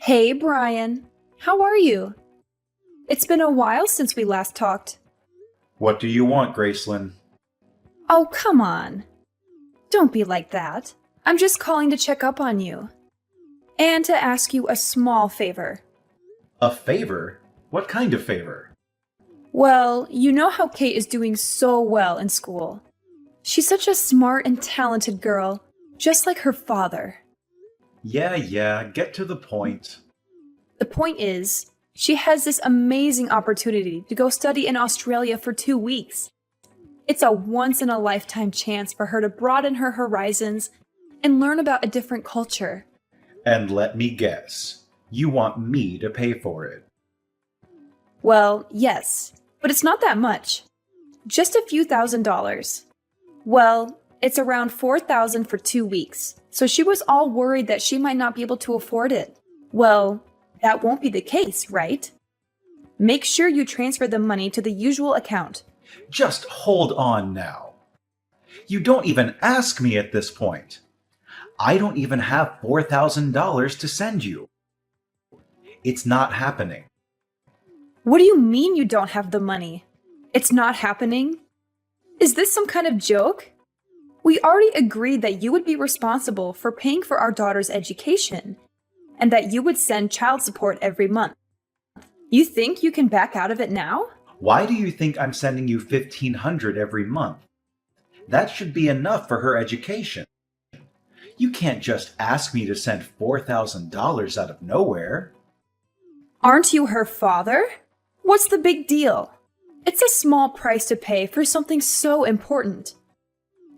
Hey, Brian. How are you? It's been a while since we last talked. What do you want, Gracelyn? Oh, come on. Don't be like that. I'm just calling to check up on you. And to ask you a small favor. A favor? What kind of favor? Well, you know how Kate is doing so well in school. She's such a smart and talented girl, just like her father. Yeah, get to the point. The point is, she has this amazing opportunity to go study in Australia for 2 weeks. It's a once-in-a-lifetime chance for her to broaden her horizons and learn about a different culture. And let me guess, you want me to pay for it. Well, yes, but it's not that much. Just a few $1,000s. Well, it's around $4,000 for 2 weeks, so she was all worried that she might not be able to afford it. Well, that won't be the case, right? Make sure you transfer the money to the usual account. Just hold on now. You don't even ask me at this point. I don't even have $4,000 to send you. It's not happening. What do you mean you don't have the money? It's not happening? Is this some kind of joke? We already agreed that you would be responsible for paying for our daughter's education, and that you would send child support every month. You think you can back out of it now? Why do you think I'm sending you $1,500 every month? That should be enough for her education. You can't just ask me to send $4,000 out of nowhere. Aren't you her father? What's the big deal? It's a small price to pay for something so important.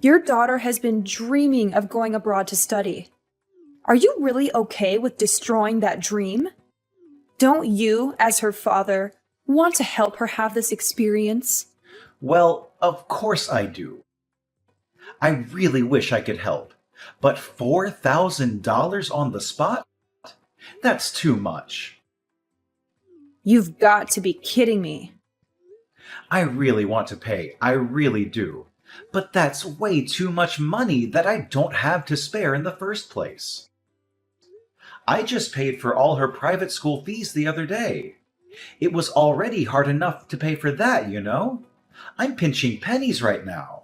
Your daughter has been dreaming of going abroad to study. Are you really okay with destroying that dream? Don't you, as her father, want to help her have this experience? Well, of course I do. I really wish I could help, but $4,000 on the spot? That's too much. You've got to be kidding me. I really want to pay, I really do. But that's way too much money that I don't have to spare in the first place. I just paid for all her private school fees the other day. It was already hard enough to pay for that, you know? I'm pinching pennies right now.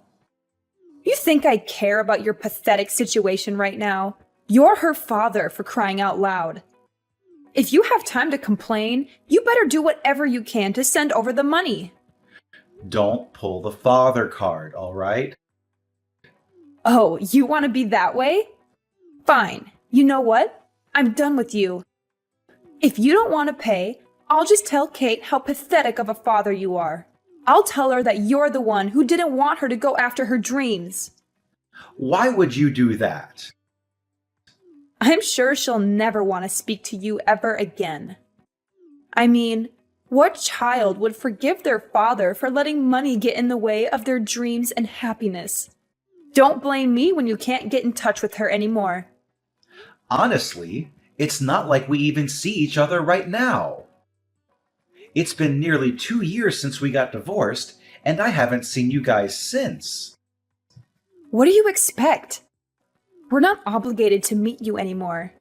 You think I care about your pathetic situation right now? You're her father, for crying out loud. If you have time to complain, you better do whatever you can to send over the money. Don't pull the father card, all right? Oh, you want to be that way? Fine. You know what? I'm done with you. If you don't want to pay, I'll just tell Kate how pathetic of a father you are. I'll tell her that you're the one who didn't want her to go after her dreams. Why would you do that? I'm sure she'll never want to speak to you ever again. I mean, what child would forgive their father for letting money get in the way of their dreams and happiness? Don't blame me when you can't get in touch with her anymore. Honestly, it's not like we even see each other right now. It's been nearly 2 years since we got divorced, and I haven't seen you guys since. What do you expect? We're not obligated to meet you anymore.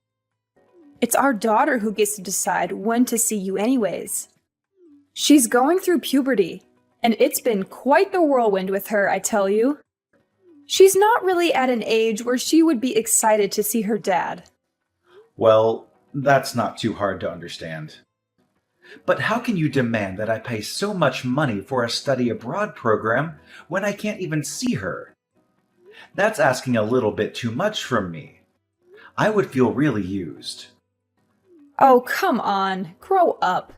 It's our daughter who gets to decide when to see you anyways. She's going through puberty, and it's been quite the whirlwind with her, I tell you. She's not really at an age where she would be excited to see her dad. Well, that's not too hard to understand. But how can you demand that I pay so much money for a study abroad program when I can't even see her? That's asking a little bit too much from me. I would feel really used. Oh, come on, grow up.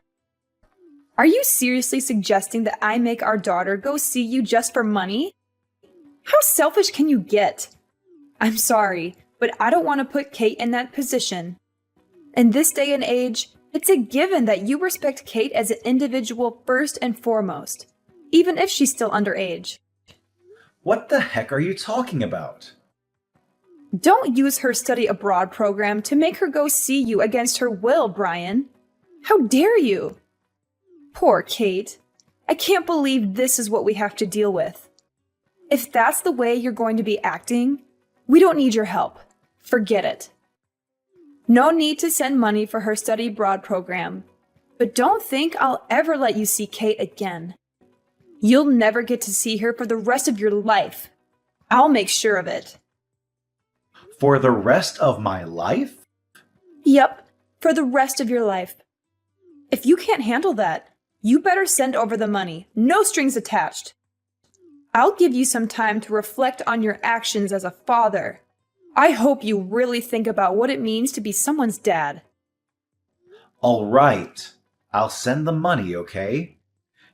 Are you seriously suggesting that I make our daughter go see you just for money? How selfish can you get? I'm sorry, but I don't want to put Kate in that position. In this day and age, it's a given that you respect Kate as an individual first and foremost, even if she's still underage. What the heck are you talking about? Don't use her study abroad program to make her go see you against her will, Brian. How dare you? Poor Kate. I can't believe this is what we have to deal with. If that's the way you're going to be acting, we don't need your help. Forget it. No need to send money for her study abroad program. But don't think I'll ever let you see Kate again. You'll never get to see her for the rest of your life. I'll make sure of it. For the rest of my life? Yep, for the rest of your life. If you can't handle that, you better send over the money, no strings attached. I'll give you some time to reflect on your actions as a father. I hope you really think about what it means to be someone's dad. All right. I'll send the money, okay?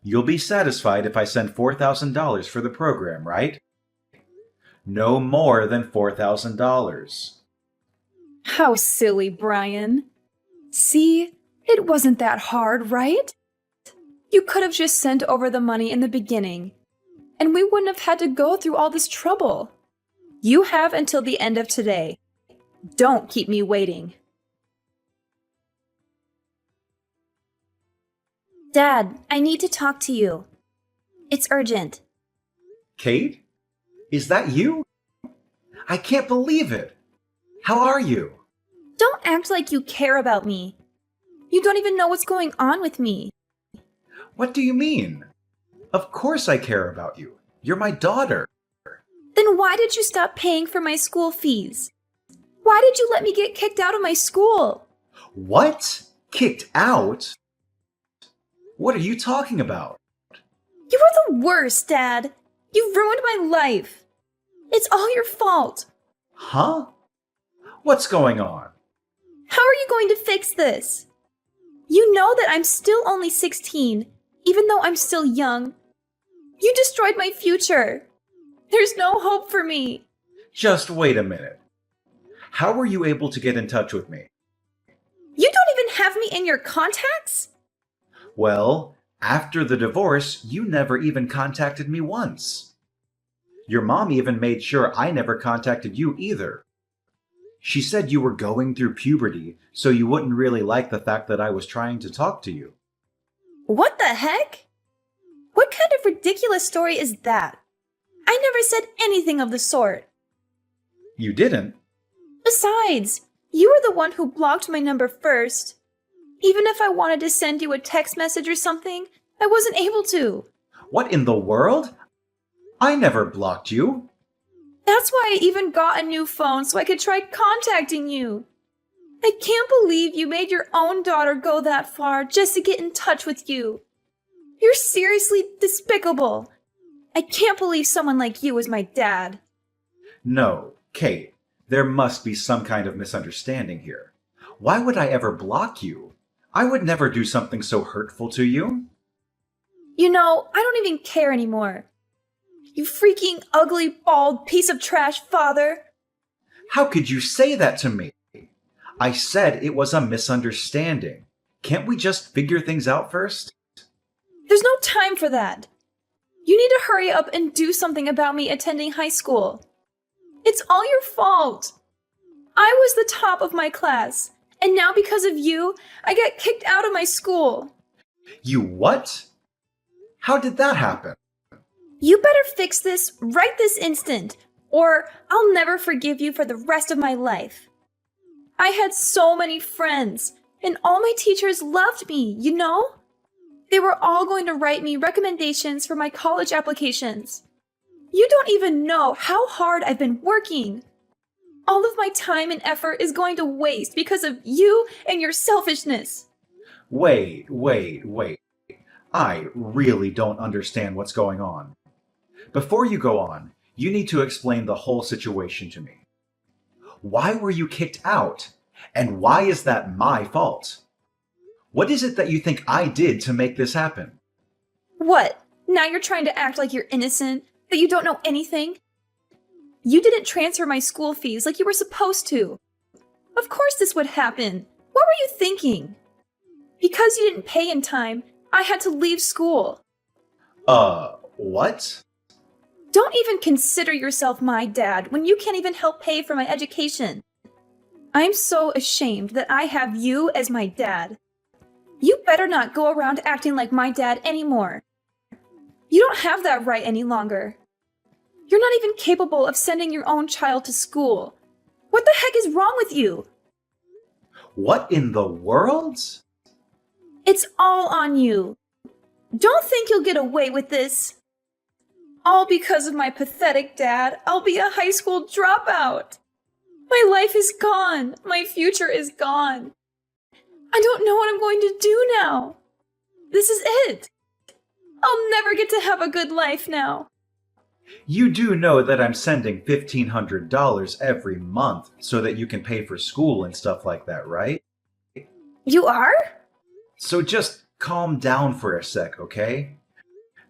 You'll be satisfied if I send $4,000 for the program, right? No more than $4,000. How silly, Brian. See, it wasn't that hard, right? You could have just sent over the money in the beginning, and we wouldn't have had to go through all this trouble. You have until the end of today. Don't keep me waiting. Dad, I need to talk to you. It's urgent. Kate? Is that you? I can't believe it. How are you? Don't act like you care about me. You don't even know what's going on with me. What do you mean? Of course I care about you. You're my daughter. Then why did you stop paying for my school fees? Why did you let me get kicked out of my school? What? Kicked out? What are you talking about? You were the worst, Dad. You ruined my life. It's all your fault. Huh? What's going on? How are you going to fix this? You know that I'm still only 16, even though I'm still young. You destroyed my future. There's no hope for me. Just wait a minute. How were you able to get in touch with me? You don't even have me in your contacts? Well, after the divorce, you never even contacted me once. Your mom even made sure I never contacted you either. She said you were going through puberty, so you wouldn't really like the fact that I was trying to talk to you. What the heck? What kind of ridiculous story is that? I never said anything of the sort. You didn't? Besides, you were the one who blocked my number first. Even if I wanted to send you a text message or something, I wasn't able to. What in the world? I never blocked you. That's why I even got a new phone so I could try contacting you. I can't believe you made your own daughter go that far just to get in touch with you. You're seriously despicable. I can't believe someone like you is my dad. No, Kate, there must be some kind of misunderstanding here. Why would I ever block you? I would never do something so hurtful to you. You know, I don't even care anymore. You freaking ugly, bald piece of trash, father. How could you say that to me? I said it was a misunderstanding. Can't we just figure things out first? There's no time for that. You need to hurry up and do something about me attending high school. It's all your fault. I was the top of my class, and now because of you, I get kicked out of my school. You what? How did that happen? You better fix this right this instant, or I'll never forgive you for the rest of my life. I had so many friends, and all my teachers loved me, you know? They were all going to write me recommendations for my college applications. You don't even know how hard I've been working. All of my time and effort is going to waste because of you and your selfishness. Wait. I really don't understand what's going on. Before you go on, you need to explain the whole situation to me. Why were you kicked out? And why is that my fault? What is it that you think I did to make this happen? What? Now you're trying to act like you're innocent, that you don't know anything? You didn't transfer my school fees like you were supposed to. Of course this would happen. What were you thinking? Because you didn't pay in time, I had to leave school. What? Don't even consider yourself my dad when you can't even help pay for my education. I'm so ashamed that I have you as my dad. You better not go around acting like my dad anymore. You don't have that right any longer. You're not even capable of sending your own child to school. What the heck is wrong with you? What in the world? It's all on you. Don't think you'll get away with this. All because of my pathetic dad, I'll be a high school dropout. My life is gone. My future is gone. I don't know what I'm going to do now. This is it. I'll never get to have a good life now. You do know that I'm sending $1,500 every month so that you can pay for school and stuff like that, right? You are? So just calm down for a sec, okay?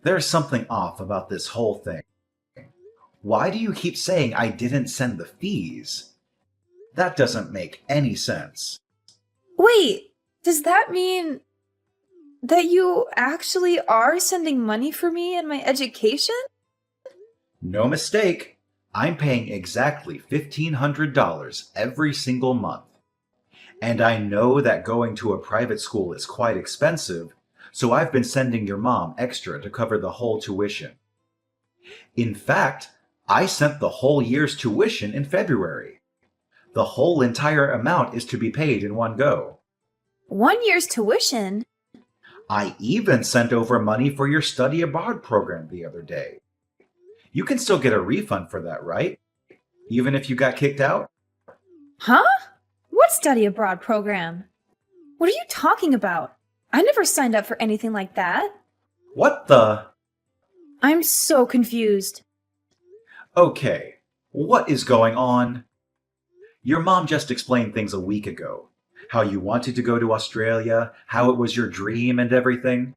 There's something off about this whole thing. Why do you keep saying I didn't send the fees? That doesn't make any sense. Wait, does that mean that you actually are sending money for me and my education? No mistake. I'm paying exactly $1,500 every single month. And I know that going to a private school is quite expensive, so I've been sending your mom extra to cover the whole tuition. In fact, I sent the whole year's tuition in February. The whole entire amount is to be paid in one go. 1 year's tuition? I even sent over money for your study abroad program the other day. You can still get a refund for that, right? Even if you got kicked out? Huh? What study abroad program? What are you talking about? I never signed up for anything like that. What the? I'm so confused. Okay, what is going on? Your mom just explained things a week ago. How you wanted to go to Australia, how it was your dream and everything.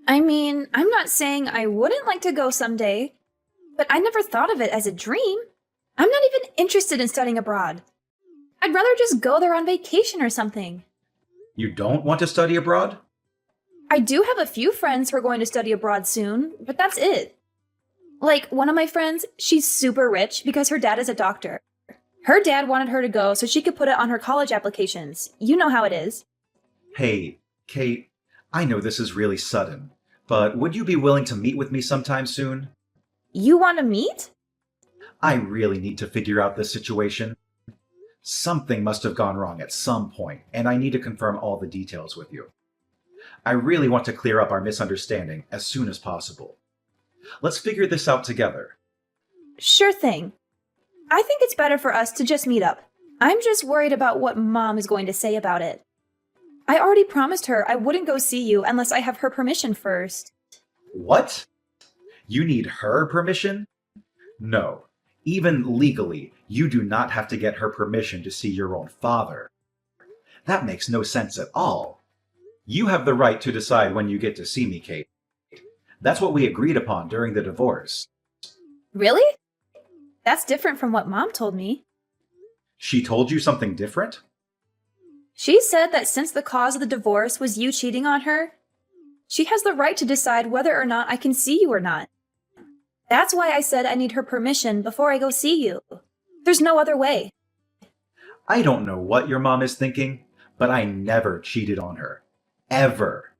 I mean, I'm not saying I wouldn't like to go someday, but I never thought of it as a dream. I'm not even interested in studying abroad. I'd rather just go there on vacation or something. You don't want to study abroad? I do have a few friends who are going to study abroad soon, but that's it. Like, one of my friends, she's super rich because her dad is a doctor. Her dad wanted her to go so she could put it on her college applications. You know how it is. Hey, Kate, I know this is really sudden, but would you be willing to meet with me sometime soon? You want to meet? I really need to figure out this situation. Something must have gone wrong at some point, and I need to confirm all the details with you. I really want to clear up our misunderstanding as soon as possible. Let's figure this out together. Sure thing. I think it's better for us to just meet up. I'm just worried about what Mom is going to say about it. I already promised her I wouldn't go see you unless I have her permission first. What? You need her permission? No. Even legally, you do not have to get her permission to see your own father. That makes no sense at all. You have the right to decide when you get to see me, Kate. That's what we agreed upon during the divorce. Really? That's different from what Mom told me. She told you something different? She said that since the cause of the divorce was you cheating on her, she has the right to decide whether or not I can see you or not. That's why I said I need her permission before I go see you. There's no other way. I don't know what your mom is thinking, but I never cheated on her. Ever.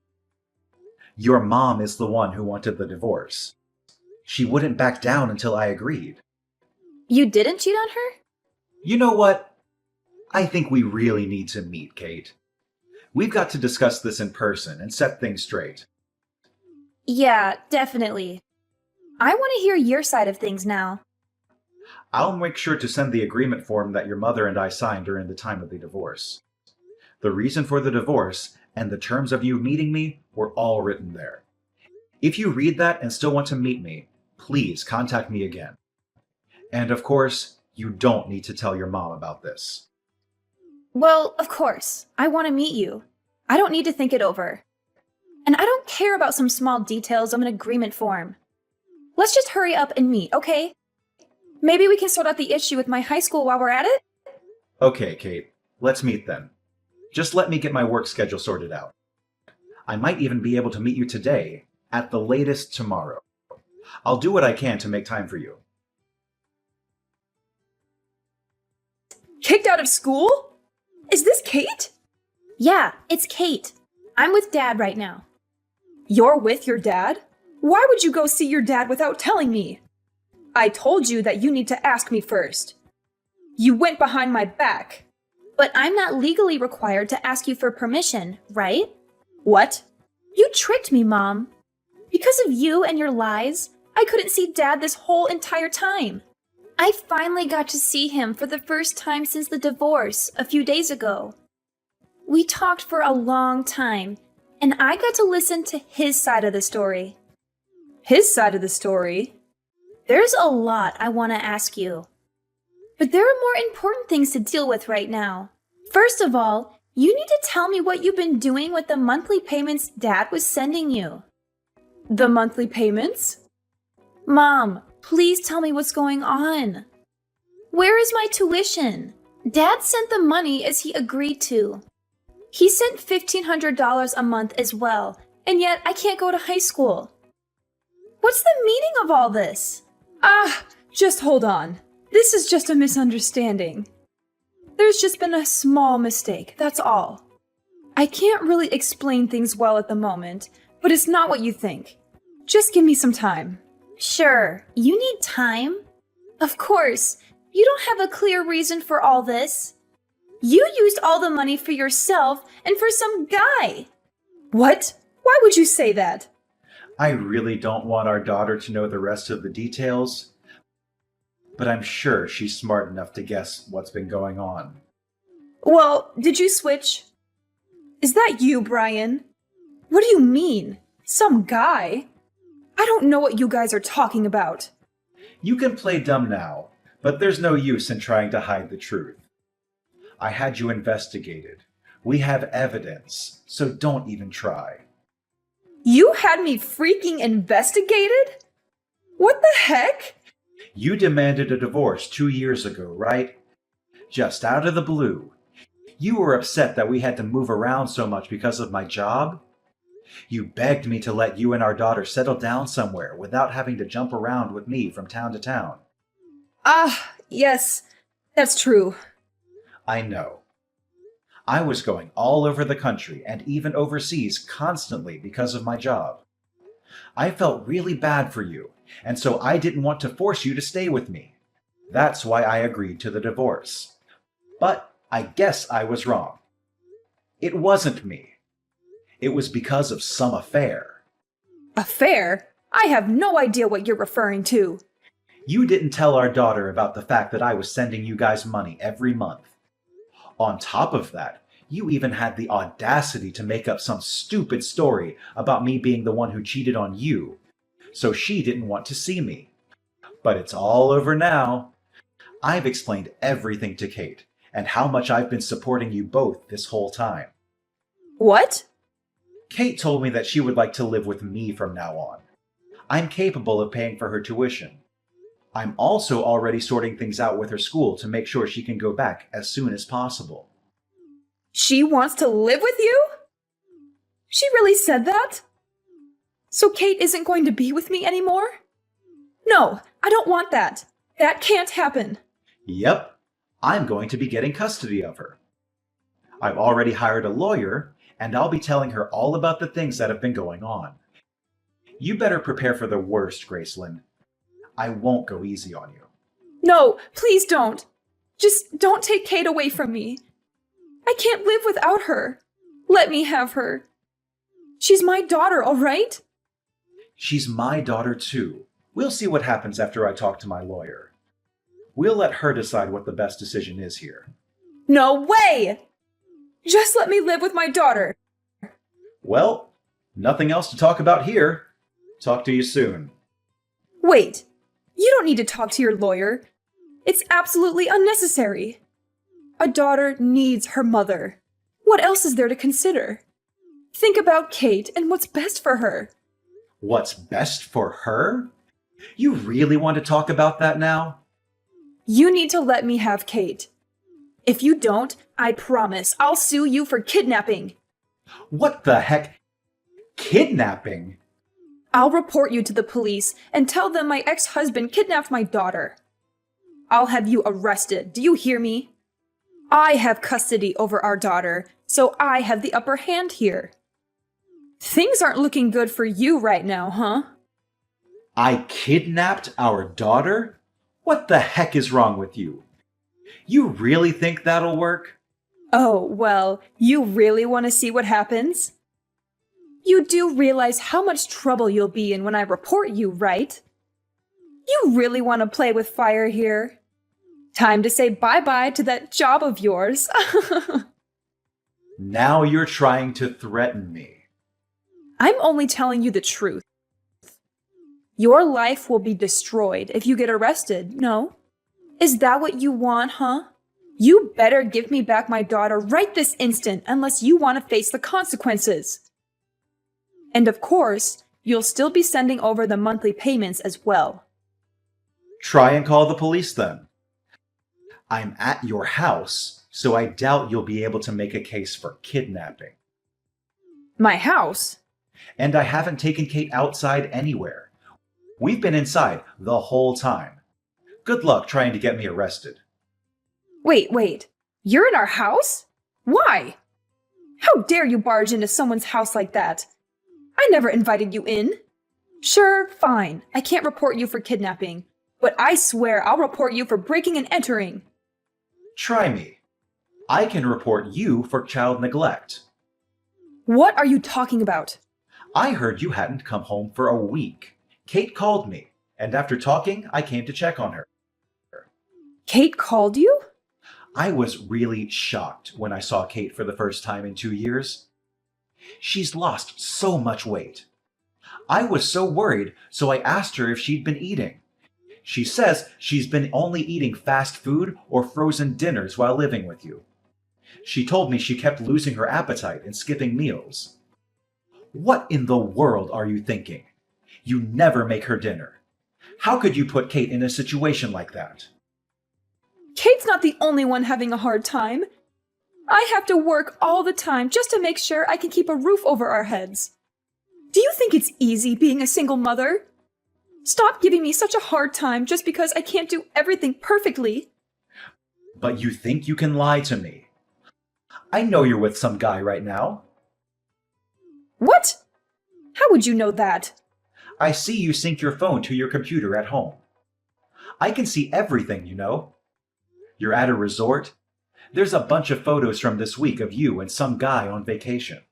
Your mom is the one who wanted the divorce. She wouldn't back down until I agreed. You didn't cheat on her? You know what? I think we really need to meet, Kate. We've got to discuss this in person and set things straight. Yeah, definitely. I want to hear your side of things now. I'll make sure to send the agreement form that your mother and I signed during the time of the divorce. The reason for the divorce and the terms of you meeting me were all written there. If you read that and still want to meet me, please contact me again. And of course, you don't need to tell your mom about this. Well, of course. I want to meet you. I don't need to think it over. And I don't care about some small details of an agreement form. Let's just hurry up and meet, okay? Maybe we can sort out the issue with my high school while we're at it? Okay, Kate, let's meet then. Just let me get my work schedule sorted out. I might even be able to meet you today, at the latest tomorrow. I'll do what I can to make time for you. Kicked out of school? Is this Kate? Yeah, it's Kate. I'm with Dad right now. You're with your dad? Why would you go see your dad without telling me? I told you that you need to ask me first. You went behind my back. But I'm not legally required to ask you for permission, right? What? You tricked me, Mom. Because of you and your lies, I couldn't see Dad this whole entire time. I finally got to see him for the first time since the divorce a few days ago. We talked for a long time, and I got to listen to his side of the story. His side of the story? There's a lot I want to ask you. But there are more important things to deal with right now. First of all, you need to tell me what you've been doing with the monthly payments Dad was sending you. The monthly payments? Mom, please tell me what's going on. Where is my tuition? Dad sent the money as he agreed to. He sent $1,500 a month as well, and yet I can't go to high school. What's the meaning of all this? Just hold on. This is just a misunderstanding. There's just been a small mistake, that's all. I can't really explain things well at the moment, but it's not what you think. Just give me some time. Sure, you need time. Of course, you don't have a clear reason for all this. You used all the money for yourself and for some guy. What? Why would you say that? I really don't want our daughter to know the rest of the details, but I'm sure she's smart enough to guess what's been going on. Well, did you switch? Is that you, Brian? What do you mean? Some guy? I don't know what you guys are talking about. You can play dumb now, but there's no use in trying to hide the truth. I had you investigated. We have evidence, so don't even try. You had me freaking investigated? What the heck? You demanded a divorce 2 years ago, right? Just out of the blue. You were upset that we had to move around so much because of my job. You begged me to let you and our daughter settle down somewhere without having to jump around with me from town to town. Yes, that's true. I know. I was going all over the country and even overseas constantly because of my job. I felt really bad for you, and so I didn't want to force you to stay with me. That's why I agreed to the divorce. But I guess I was wrong. It wasn't me. It was because of some affair. Affair? I have no idea what you're referring to. You didn't tell our daughter about the fact that I was sending you guys money every month. On top of that, you even had the audacity to make up some stupid story about me being the one who cheated on you, so she didn't want to see me. But it's all over now. I've explained everything to Kate, and how much I've been supporting you both this whole time. What? Kate told me that she would like to live with me from now on. I'm capable of paying for her tuition. I'm also already sorting things out with her school to make sure she can go back as soon as possible. She wants to live with you? She really said that? So Kate isn't going to be with me anymore? No, I don't want that. That can't happen. Yep, I'm going to be getting custody of her. I've already hired a lawyer, and I'll be telling her all about the things that have been going on. You better prepare for the worst, Gracelyn. I won't go easy on you. No, please don't. Just don't take Kate away from me. I can't live without her. Let me have her. She's my daughter, all right? She's my daughter too. We'll see what happens after I talk to my lawyer. We'll let her decide what the best decision is here. No way! Just let me live with my daughter. Well, nothing else to talk about here. Talk to you soon. Wait, you don't need to talk to your lawyer. It's absolutely unnecessary. A daughter needs her mother. What else is there to consider? Think about Kate and what's best for her. What's best for her? You really want to talk about that now? You need to let me have Kate. If you don't, I promise I'll sue you for kidnapping. What the heck? Kidnapping? I'll report you to the police and tell them my ex-husband kidnapped my daughter. I'll have you arrested. Do you hear me? I have custody over our daughter, so I have the upper hand here. Things aren't looking good for you right now, huh? I kidnapped our daughter? What the heck is wrong with you? You really think that'll work? Oh, well, you really want to see what happens? You do realize how much trouble you'll be in when I report you, right? You really want to play with fire here? Time to say bye-bye to that job of yours. Now you're trying to threaten me. I'm only telling you the truth. Your life will be destroyed if you get arrested, no? Is that what you want, huh? You better give me back my daughter right this instant unless you want to face the consequences. And of course, you'll still be sending over the monthly payments as well. Try and call the police then. I'm at your house, so I doubt you'll be able to make a case for kidnapping. My house? And I haven't taken Kate outside anywhere. We've been inside the whole time. Good luck trying to get me arrested. Wait. You're in our house? Why? How dare you barge into someone's house like that? I never invited you in. Sure, fine. I can't report you for kidnapping, but I swear I'll report you for breaking and entering. Try me. I can report you for child neglect. What are you talking about? I heard you hadn't come home for a week. Kate called me, and after talking, I came to check on her. Kate called you? I was really shocked when I saw Kate for the first time in 2 years. She's lost so much weight. I was so worried, so I asked her if she'd been eating. She says she's been only eating fast food or frozen dinners while living with you. She told me she kept losing her appetite and skipping meals. What in the world are you thinking? You never make her dinner. How could you put Kate in a situation like that? Kate's not the only one having a hard time. I have to work all the time just to make sure I can keep a roof over our heads. Do you think it's easy being a single mother? Stop giving me such a hard time just because I can't do everything perfectly. But you think you can lie to me. I know you're with some guy right now. What? How would you know that? I see you sync your phone to your computer at home. I can see everything, you know. You're at a resort. There's a bunch of photos from this week of you and some guy on vacation.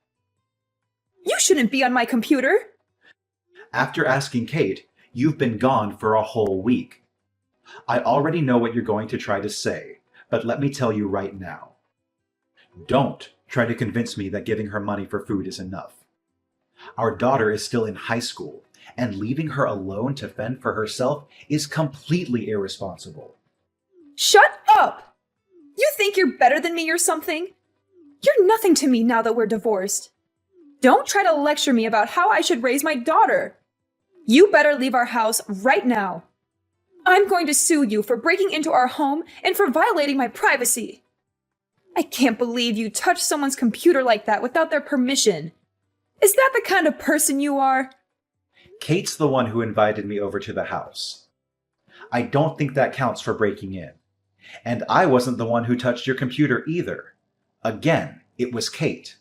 You shouldn't be on my computer. After asking Kate, you've been gone for a whole week. I already know what you're going to try to say, but let me tell you right now. Don't try to convince me that giving her money for food is enough. Our daughter is still in high school, and leaving her alone to fend for herself is completely irresponsible. Shut up! You think you're better than me or something? You're nothing to me now that we're divorced. Don't try to lecture me about how I should raise my daughter. You better leave our house right now. I'm going to sue you for breaking into our home and for violating my privacy. I can't believe you touched someone's computer like that without their permission. Is that the kind of person you are? Kate's the one who invited me over to the house. I don't think that counts for breaking in. And I wasn't the one who touched your computer either. Again, it was Kate.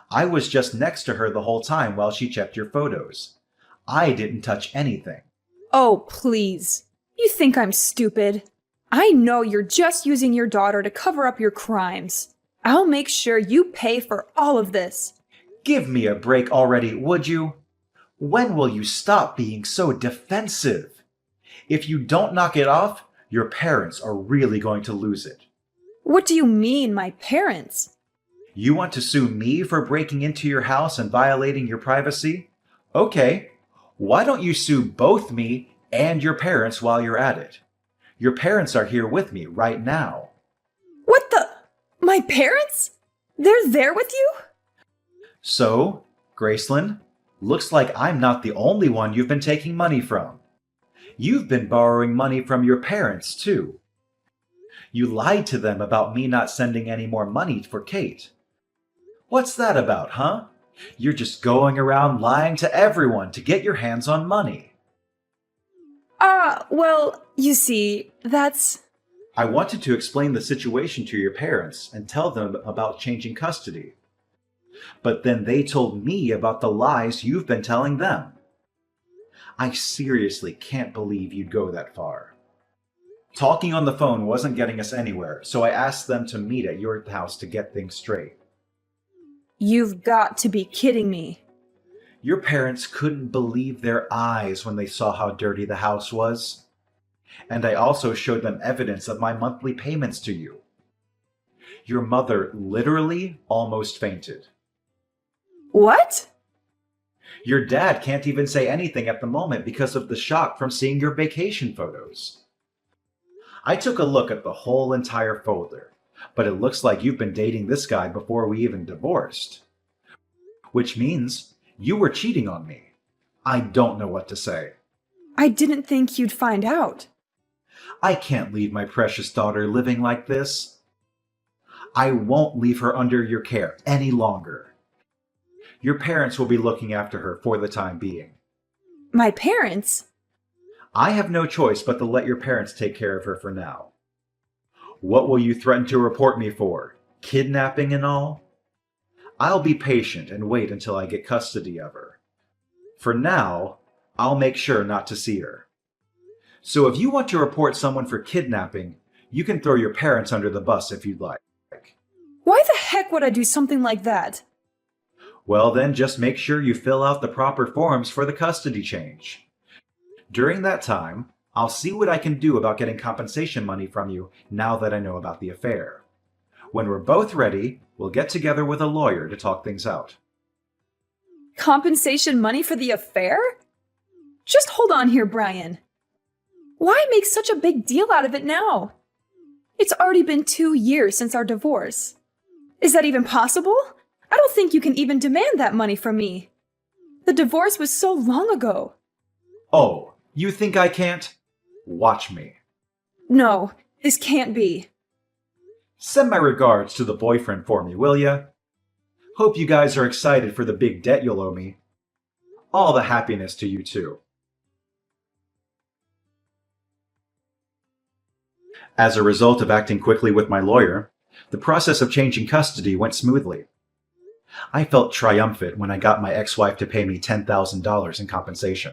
I was just next to her the whole time while she checked your photos. I didn't touch anything. Oh, please. You think I'm stupid? I know you're just using your daughter to cover up your crimes. I'll make sure you pay for all of this. Give me a break already, would you? When will you stop being so defensive? If you don't knock it off, your parents are really going to lose it. What do you mean, my parents? You want to sue me for breaking into your house and violating your privacy? Okay, why don't you sue both me and your parents while you're at it? Your parents are here with me right now. What the? My parents? They're there with you? So, Gracelyn, looks like I'm not the only one you've been taking money from. You've been borrowing money from your parents, too. You lied to them about me not sending any more money for Kate. What's that about, huh? You're just going around lying to everyone to get your hands on money. Well, you see, that's... I wanted to explain the situation to your parents and tell them about changing custody. But then they told me about the lies you've been telling them. I seriously can't believe you'd go that far. Talking on the phone wasn't getting us anywhere, so I asked them to meet at your house to get things straight. You've got to be kidding me. Your parents couldn't believe their eyes when they saw how dirty the house was. And I also showed them evidence of my monthly payments to you. Your mother literally almost fainted. What? Your dad can't even say anything at the moment because of the shock from seeing your vacation photos. I took a look at the whole entire folder, but it looks like you've been dating this guy before we even divorced. Which means you were cheating on me. I don't know what to say. I didn't think you'd find out. I can't leave my precious daughter living like this. I won't leave her under your care any longer. Your parents will be looking after her for the time being. My parents? I have no choice but to let your parents take care of her for now. What will you threaten to report me for? Kidnapping and all? I'll be patient and wait until I get custody of her. For now, I'll make sure not to see her. So if you want to report someone for kidnapping, you can throw your parents under the bus if you'd like. Why the heck would I do something like that? Well, then just make sure you fill out the proper forms for the custody change. During that time, I'll see what I can do about getting compensation money from you now that I know about the affair. When we're both ready, we'll get together with a lawyer to talk things out. Compensation money for the affair? Just hold on here, Brian. Why make such a big deal out of it now? It's already been 2 years since our divorce. Is that even possible? I don't think you can even demand that money from me. The divorce was so long ago. Oh, you think I can't? Watch me. No, this can't be. Send my regards to the boyfriend for me, will ya? Hope you guys are excited for the big debt you'll owe me. All the happiness to you too. As a result of acting quickly with my lawyer, the process of changing custody went smoothly. I felt triumphant when I got my ex-wife to pay me $10,000 in compensation.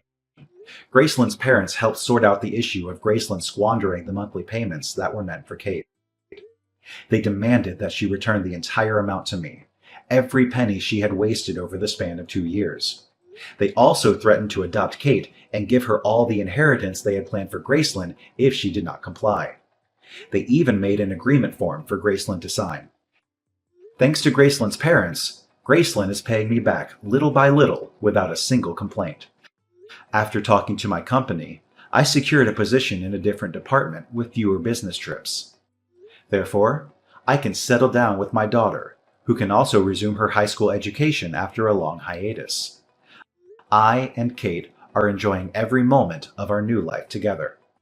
Gracelyn's parents helped sort out the issue of Gracelyn squandering the monthly payments that were meant for Kate. They demanded that she return the entire amount to me, every penny she had wasted over the span of 2 years. They also threatened to adopt Kate and give her all the inheritance they had planned for Gracelyn if she did not comply. They even made an agreement form for Gracelyn to sign. Thanks to Gracelyn's parents, Gracelyn is paying me back little by little without a single complaint. After talking to my company, I secured a position in a different department with fewer business trips. Therefore, I can settle down with my daughter, who can also resume her high school education after a long hiatus. I and Kate are enjoying every moment of our new life together.